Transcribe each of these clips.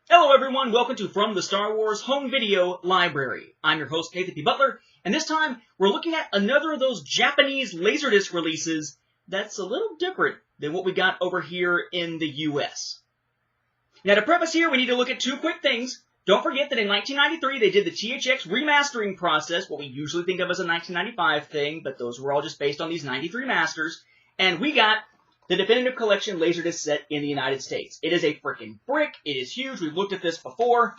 Hello everyone, welcome to From the Star Wars Home Video Library. I'm your host, Nathan P. Butler, and this time we're looking at another of those Japanese Laserdisc releases that's a little different than what we got over here in the US. Now to preface here, we need to look at two quick things. Don't forget that in 1993 they did the THX remastering process, what we usually think of as a 1995 thing, but those were all just based on these 93 masters, and we got the Definitive Collection Laserdisc set in the United States. It is a freaking brick. It is huge. We've looked at this before.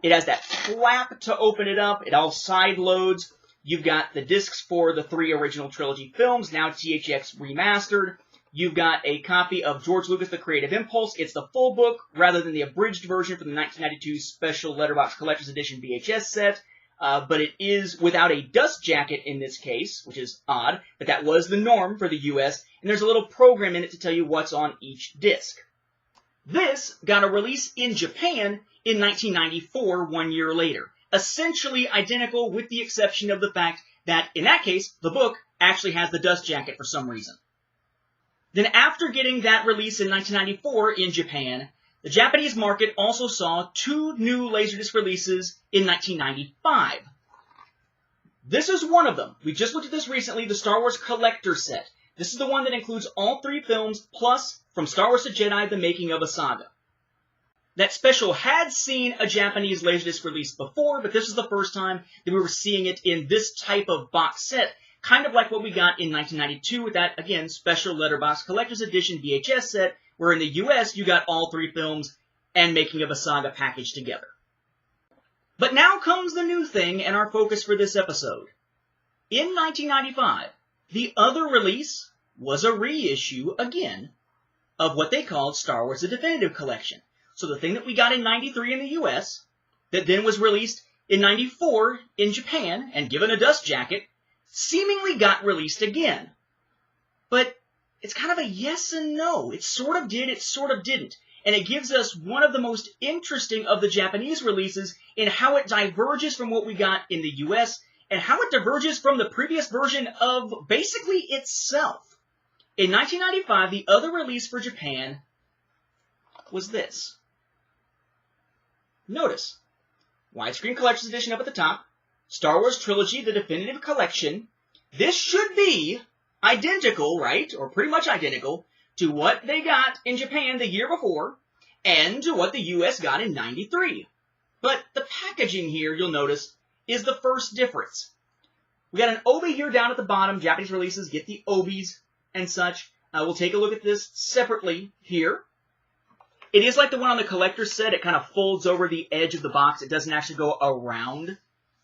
It has that flap to open it up. It all side loads. You've got the discs for the 3 original trilogy films, now THX remastered. You've got a copy of George Lucas' The Creative Impulse. It's the full book rather than the abridged version from the 1992 Special Letterbox Collector's Edition VHS set. But it is without a dust jacket in this case, which is odd, but that was the norm for the US, and there's a little program in it to tell you what's on each disc. This got a release in Japan in 1994, 1 year later. Essentially identical with the exception of the fact that, in that case, the book actually has the dust jacket for some reason. Then after getting that release in 1994 in Japan, the Japanese market also saw 2 new Laserdisc releases in 1995. This is one of them. We just looked at this recently, the Star Wars Collector Set. This is the one that includes all 3 films, plus From Star Wars to Jedi, The Making of a Saga. That special had seen a Japanese Laserdisc release before, but this is the first time that we were seeing it in this type of box set, kind of like what we got in 1992 with that, again, Special Letterbox Collector's Edition VHS set, where in the US you got all 3 films and Making of a Saga packaged together. But now comes the new thing and our focus for this episode. In 1995, the other release was a reissue, again, of what they called Star Wars The Definitive Collection. So the thing that we got in 93 in the US, that then was released in 94 in Japan and given a dust jacket, seemingly got released again. But it's kind of a yes and no. It sort of did, it sort of didn't. And it gives us one of the most interesting of the Japanese releases in how it diverges from what we got in the US and how it diverges from the previous version of basically itself. In 1995, the other release for Japan was this. Notice, widescreen collector's edition up at the top, Star Wars Trilogy, The Definitive Collection. This should be identical, right, or pretty much identical, to what they got in Japan the year before, and to what the US got in 93. But the packaging here, you'll notice, is the first difference. We got an obi here down at the bottom. Japanese releases get the obis and such. We'll take a look at this separately here. It is like the one on the collector's set. It kind of folds over the edge of the box. It doesn't actually go around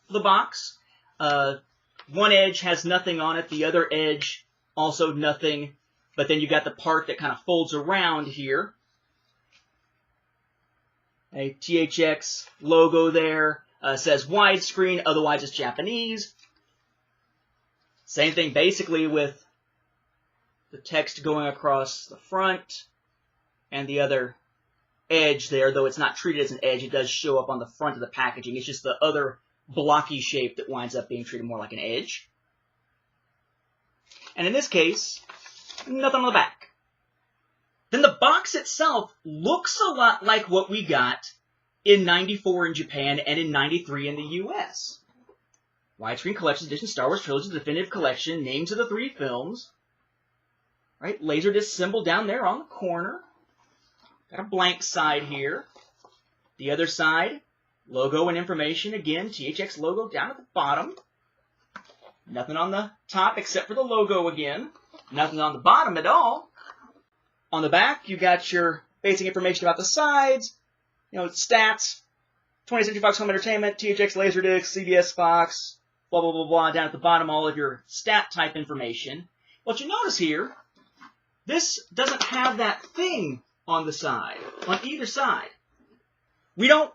the box. One edge has nothing on it. The other edge, also nothing. But then you got the part that kind of folds around here. A THX logo there. Says widescreen, otherwise it's Japanese. Same thing basically with the text going across the front and the other edge there, though it's not treated as an edge. It does show up on the front of the packaging. It's just the other blocky shape that winds up being treated more like an edge. And in this case, nothing on the back. Then the box itself looks a lot like what we got in 94 in Japan and in 93 in the US. Widescreen Collector's Edition, Star Wars Trilogy, Definitive Collection, names of the 3 films. Right, Laserdisc symbol down there on the corner. Got a blank side here. The other side, logo and information. Again, THX logo down at the bottom. Nothing on the top except for the logo again. Nothing on the bottom at all. On the back, you got your basic information about the sides. You know, stats, 20th Century Fox Home Entertainment, THX Laserdisc, CBS Fox, blah, blah, blah, blah. Down at the bottom, all of your stat type information. What you notice here, this doesn't have that thing on the side, on either side. We don't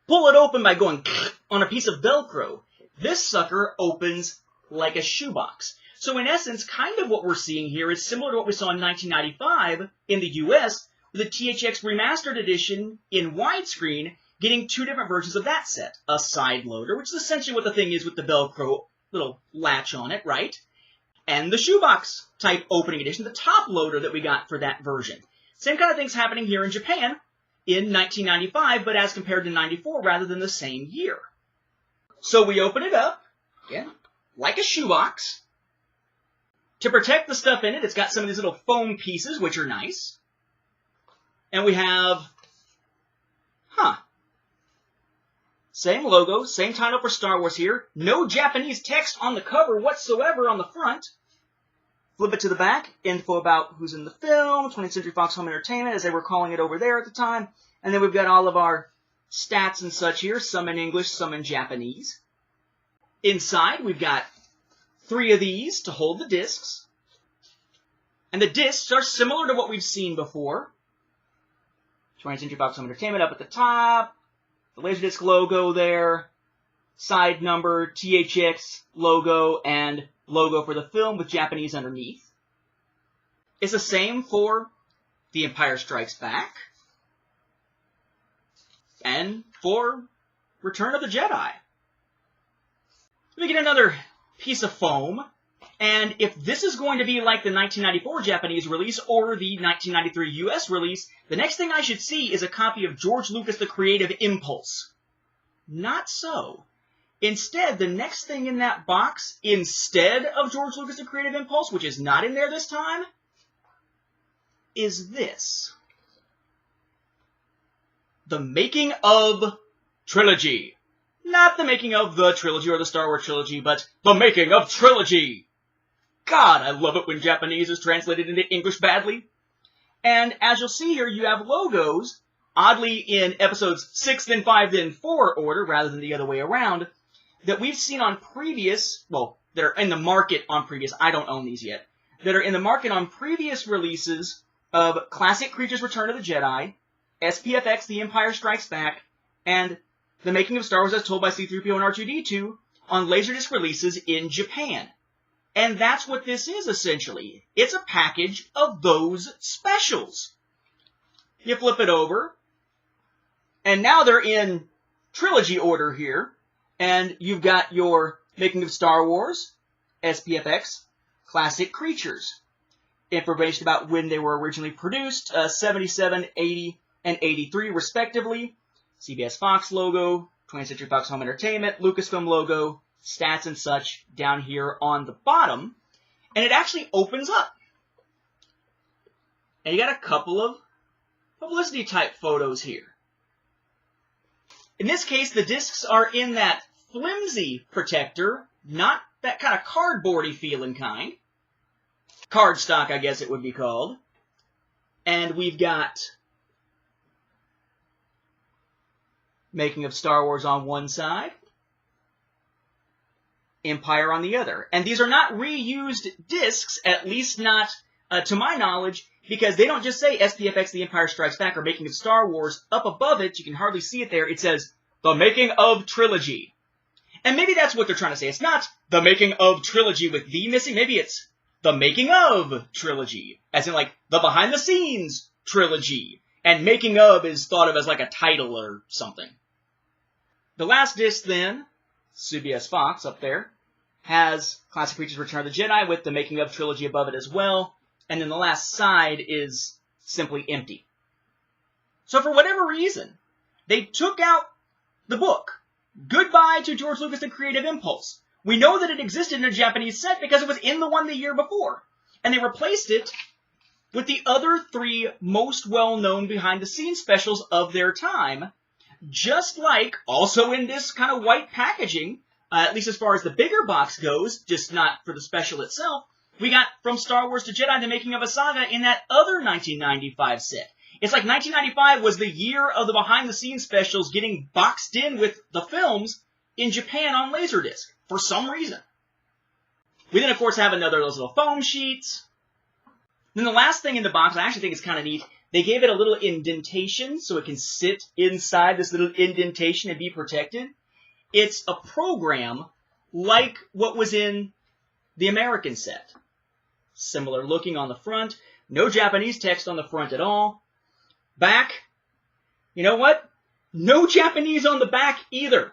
pull it open by going on a piece of Velcro. This sucker opens like a shoebox. So in essence, kind of what we're seeing here is similar to what we saw in 1995 in the US, with the THX Remastered Edition in widescreen getting 2 different versions of that set. A side loader, which is essentially what the thing is with the Velcro little latch on it, right? And the shoebox type opening edition, the top loader that we got for that version. Same kind of thing's happening here in Japan. in 1995, but as compared to 94 rather than the same year. So we open it up, again, like a shoebox. To protect the stuff in it, it's got some of these little foam pieces, which are nice. And we have, same logo, same title for Star Wars here. No Japanese text on the cover whatsoever on the front. Flip it to the back, info about who's in the film, 20th Century Fox Home Entertainment, as they were calling it over there at the time. And then we've got all of our stats and such here, some in English, some in Japanese. Inside, we've got 3 of these to hold the discs. And the discs are similar to what we've seen before. 20th Century Fox Home Entertainment up at the top, the laserdisc logo there, side number, THX logo, and logo for the film with Japanese underneath. It's the same for The Empire Strikes Back and for Return of the Jedi. We get another piece of foam, and if this is going to be like the 1994 Japanese release or the 1993 US release, the next thing I should see is a copy of George Lucas' The Creative Impulse. Not so. Instead, the next thing in that box, instead of George Lucas' The Creative Impulse, which is not in there this time, is this. The Making of Trilogy. Not the making of the trilogy or the Star Wars trilogy, but the making of trilogy. God, I love it when Japanese is translated into English badly. And as you'll see here, you have logos, oddly in episodes 6, then 5, then 4 order, rather than the other way around, that we've seen on previous, well, that are in the market on previous, I don't own these yet, that are in the market on previous releases of Classic Creatures Return of the Jedi, SPFX The Empire Strikes Back, and The Making of Star Wars as Told by C-3PO and R2-D2 on Laserdisc releases in Japan. And that's what this is, essentially. It's a package of those specials. You flip it over, and now they're in trilogy order here, and you've got your Making of Star Wars, SPFX, Classic Creatures. Information about when they were originally produced, 77, 80, and 83, respectively. CBS Fox logo, 20th Century Fox Home Entertainment, Lucasfilm logo, stats and such down here on the bottom. And it actually opens up. And you got a couple of publicity type photos here. In this case, the discs are in that flimsy protector, not that kind of cardboardy feeling kind. Cardstock, I guess it would be called. And we've got Making of Star Wars on one side, Empire on the other. And these are not reused discs, at least not to my knowledge, because they don't just say SPFX The Empire Strikes Back or Making of Star Wars. Up above it, you can hardly see it there, it says The Making of Trilogy. And maybe that's what they're trying to say. It's not The Making of Trilogy with the missing. Maybe it's The Making of Trilogy, as in like the behind the scenes trilogy. And Making of is thought of as like a title or something. The last disc then, CBS Fox up there, has Classic Creatures Return of the Jedi with the Making of trilogy above it as well. And then the last side is simply empty. So for whatever reason, they took out the book. Goodbye to George Lucas' The Creative Impulse. We know that it existed in a Japanese set because it was in the one the year before. And they replaced it with the other 3 most well-known behind-the-scenes specials of their time, just like, also in this kind of white packaging, at least as far as the bigger box goes, just not for the special itself, we got From Star Wars to Jedi, The Making of a Saga in that other 1995 set. It's like 1995 was the year of the behind-the-scenes specials getting boxed in with the films in Japan on Laserdisc, for some reason. We then, of course, have another of those little foam sheets. Then the last thing in the box, I actually think is kind of neat, they gave it a little indentation so it can sit inside this little indentation and be protected. It's a program like what was in the American set. Similar looking on the front. No Japanese text on the front at all. Back, you know what? No Japanese on the back either.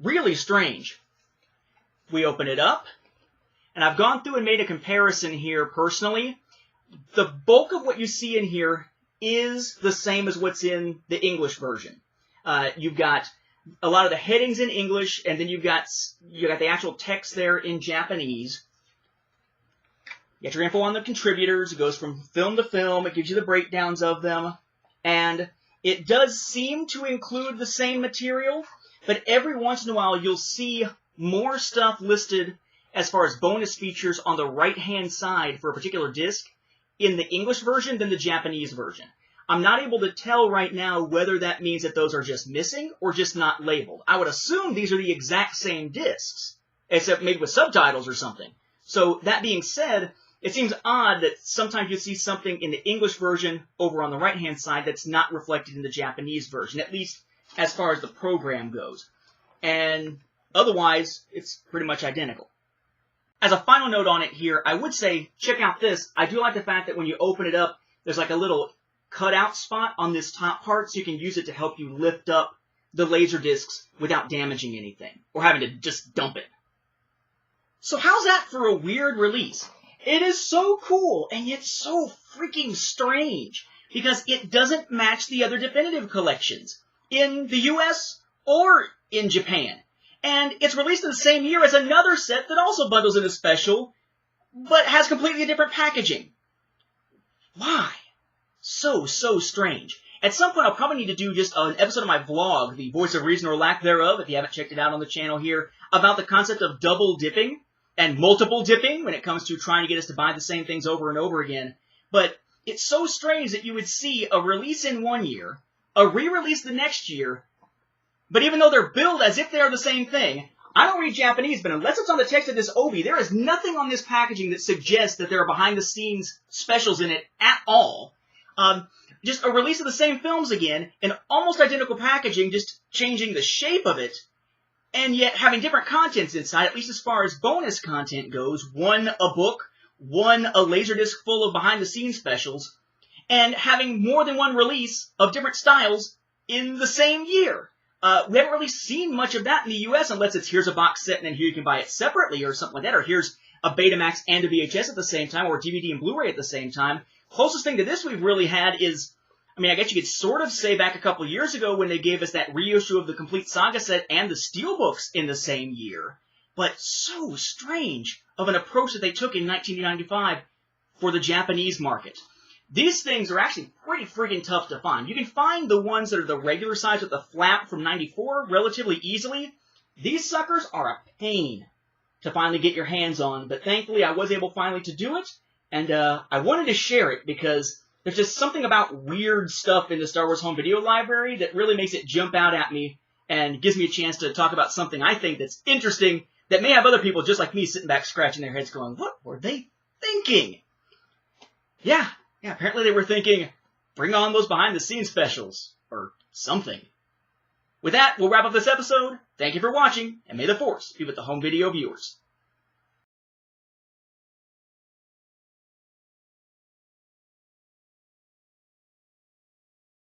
Really strange. We open it up, and I've gone through and made a comparison here personally. The bulk of what you see in here is the same as what's in the English version. You've got a lot of the headings in English, and then you got the actual text there in Japanese. You got your info on the contributors. It goes from film to film. It gives you the breakdowns of them. And it does seem to include the same material, but every once in a while you'll see more stuff listed as far as bonus features on the right-hand side for a particular disc in the English version than the Japanese version. I'm not able to tell right now whether that means that those are just missing or just not labeled. I would assume these are the exact same discs, except maybe with subtitles or something. So that being said, it seems odd that sometimes you see something in the English version over on the right-hand side that's not reflected in the Japanese version, at least as far as the program goes. And otherwise, it's pretty much identical. As a final note on it here, I would say, check out this. I do like the fact that when you open it up, there's like a little cutout spot on this top part, so you can use it to help you lift up the laser discs without damaging anything, or having to just dump it. So how's that for a weird release? It is so cool, and yet so freaking strange, because it doesn't match the other definitive collections in the US or in Japan. And it's released in the same year as another set that also bundles in a special, but has completely different packaging. Why? So strange. At some point, I'll probably need to do just an episode of my vlog, The Voice of Reason or Lack Thereof, if you haven't checked it out on the channel here, about the concept of double dipping and multiple dipping when it comes to trying to get us to buy the same things over and over again. But it's so strange that you would see a release in one year, a re-release the next year, but even though they're billed as if they are the same thing, I don't read Japanese, but unless it's on the text of this obi, there is nothing on this packaging that suggests that there are behind-the-scenes specials in it at all. Just a release of the same films again, in almost identical packaging, just changing the shape of it, and yet having different contents inside, at least as far as bonus content goes. One a book, one a Laserdisc full of behind-the-scenes specials, and having more than one release of different styles in the same year. We haven't really seen much of that in the US, unless it's here's a box set and then here you can buy it separately or something like that, or here's a Betamax and a VHS at the same time, or a DVD and Blu-ray at the same time. Closest thing to this we've really had is, I mean, I guess you could sort of say back a couple of years ago when they gave us that reissue of the complete saga set and the steelbooks in the same year. But so strange of an approach that they took in 1995 for the Japanese market. These things are actually pretty freaking tough to find. You can find the ones that are the regular size with the flap from 94 relatively easily. These suckers are a pain to finally get your hands on, but thankfully I was able finally to do it. And I wanted to share it because there's just something about weird stuff in the Star Wars home video library that really makes it jump out at me and gives me a chance to talk about something I think that's interesting that may have other people just like me sitting back scratching their heads going, what were they thinking? Yeah, apparently they were thinking, bring on those behind-the-scenes specials, or something. With that, we'll wrap up this episode. Thank you for watching, and may the Force be with the home video viewers.